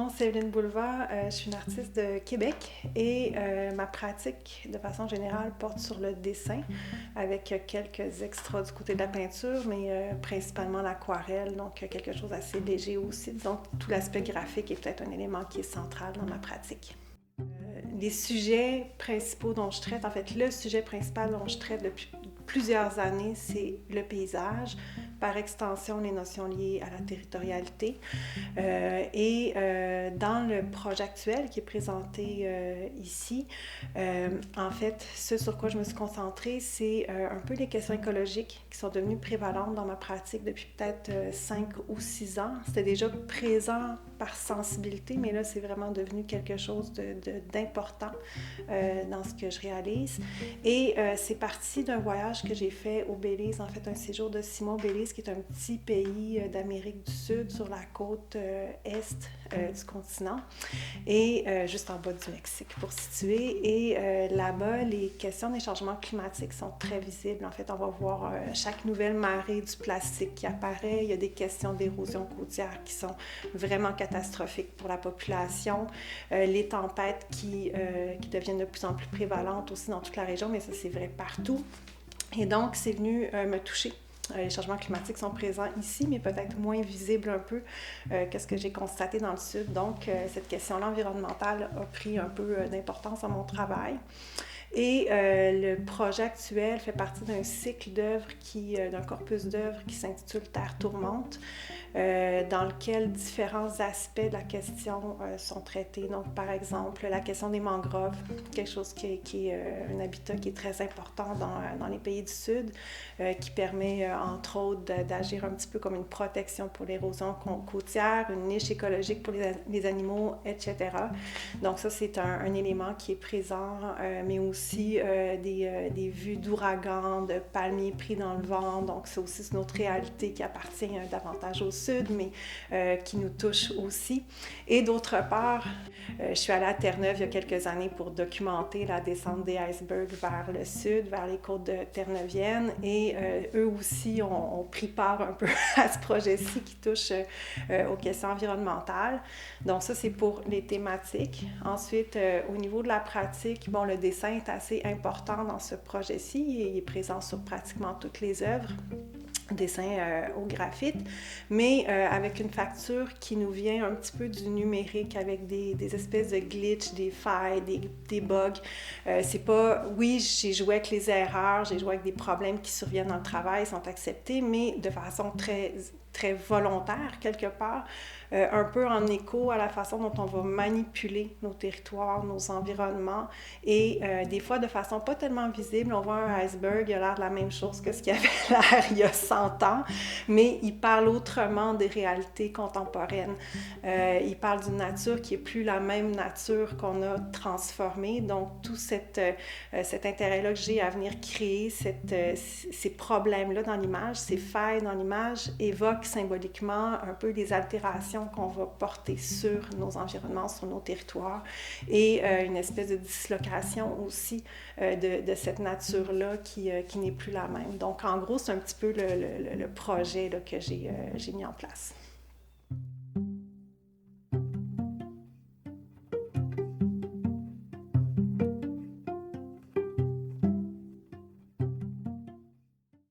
nom c'est Evelyne Boulevard, je suis une artiste de Québec et ma pratique de façon générale porte sur le dessin avec quelques extras du côté de la peinture, mais principalement l'aquarelle, donc quelque chose d'assez léger aussi. Disons que tout l'aspect graphique est peut-être un élément qui est central dans ma pratique. Les sujets principaux dont je traite, en fait, le sujet principal dont je traite depuis plusieurs années, c'est le paysage, par extension les notions liées à la territorialité. Dans le projet actuel qui est présenté ici, en fait, ce sur quoi je me suis concentrée, c'est un peu les questions écologiques qui sont devenues prévalentes dans ma pratique depuis peut-être 5 ou 6 ans. C'était déjà présent par sensibilité, mais là, c'est vraiment devenu quelque chose d'important dans ce que je réalise. Et c'est parti d'un voyage que j'ai fait au Belize, en fait, un séjour de 6 mois au Belize, qui est un petit pays d'Amérique du Sud sur la côte est du continent et juste en bas du Mexique pour situer. Et là-bas, les questions des changements climatiques sont très visibles. En fait, on va voir chaque nouvelle marée du plastique qui apparaît. Il y a des questions d'érosion côtière qui sont vraiment catastrophiques pour la population. Les tempêtes qui deviennent de plus en plus prévalentes aussi dans toute la région, mais ça, c'est vrai partout. Et donc, c'est venu me toucher. Les changements climatiques sont présents ici, mais peut-être moins visibles un peu que ce que j'ai constaté dans le Sud. Donc, cette question-là environnementale a pris un peu d'importance dans mon travail. Et le projet actuel fait partie d'un cycle d'œuvres, d'un corpus d'œuvres qui s'intitule Terre tourmente, dans lequel différents aspects de la question sont traités. Donc, par exemple, la question des mangroves, quelque chose qui est un habitat qui est très important dans les pays du Sud, qui permet, entre autres, d'agir un petit peu comme une protection pour l'érosion côtière, une niche écologique pour les animaux, etc. Donc, ça, c'est un élément qui est présent, mais aussi des vues d'ouragans, de palmiers pris dans le vent. Donc, c'est aussi une autre réalité qui appartient davantage au Sud, mais qui nous touche aussi. Et d'autre part, je suis allée à Terre-Neuve il y a quelques années pour documenter la descente des icebergs vers le sud, vers les côtes de Terre-Neuvienne. Et eux aussi ont pris part un peu à ce projet-ci qui touche aux questions environnementales. Donc ça, c'est pour les thématiques. Ensuite, au niveau de la pratique, bon, le dessin est assez important dans ce projet-ci. Il est présent sur pratiquement toutes les œuvres. Dessin au graphite, mais avec une facture qui nous vient un petit peu du numérique, avec des espèces de glitches, des failles, des bugs. C'est pas... Oui, j'ai joué avec les erreurs, j'ai joué avec des problèmes qui surviennent dans le travail, sont acceptés, mais de façon très volontaire, quelque part, un peu en écho à la façon dont on va manipuler nos territoires, nos environnements, et des fois de façon pas tellement visible. On voit un iceberg, il a l'air de la même chose que ce qu'il avait l'air il y a 100 ans, mais il parle autrement des réalités contemporaines. Il parle d'une nature qui est plus la même nature qu'on a transformée, donc tout cet intérêt-là que j'ai à venir créer ces problèmes-là dans l'image, ces failles dans l'image, évoquent symboliquement un peu les altérations qu'on va porter sur nos environnements, sur nos territoires, et une espèce de dislocation aussi de cette nature-là qui n'est plus la même. Donc, en gros, c'est un petit peu le projet là, que j'ai mis en place.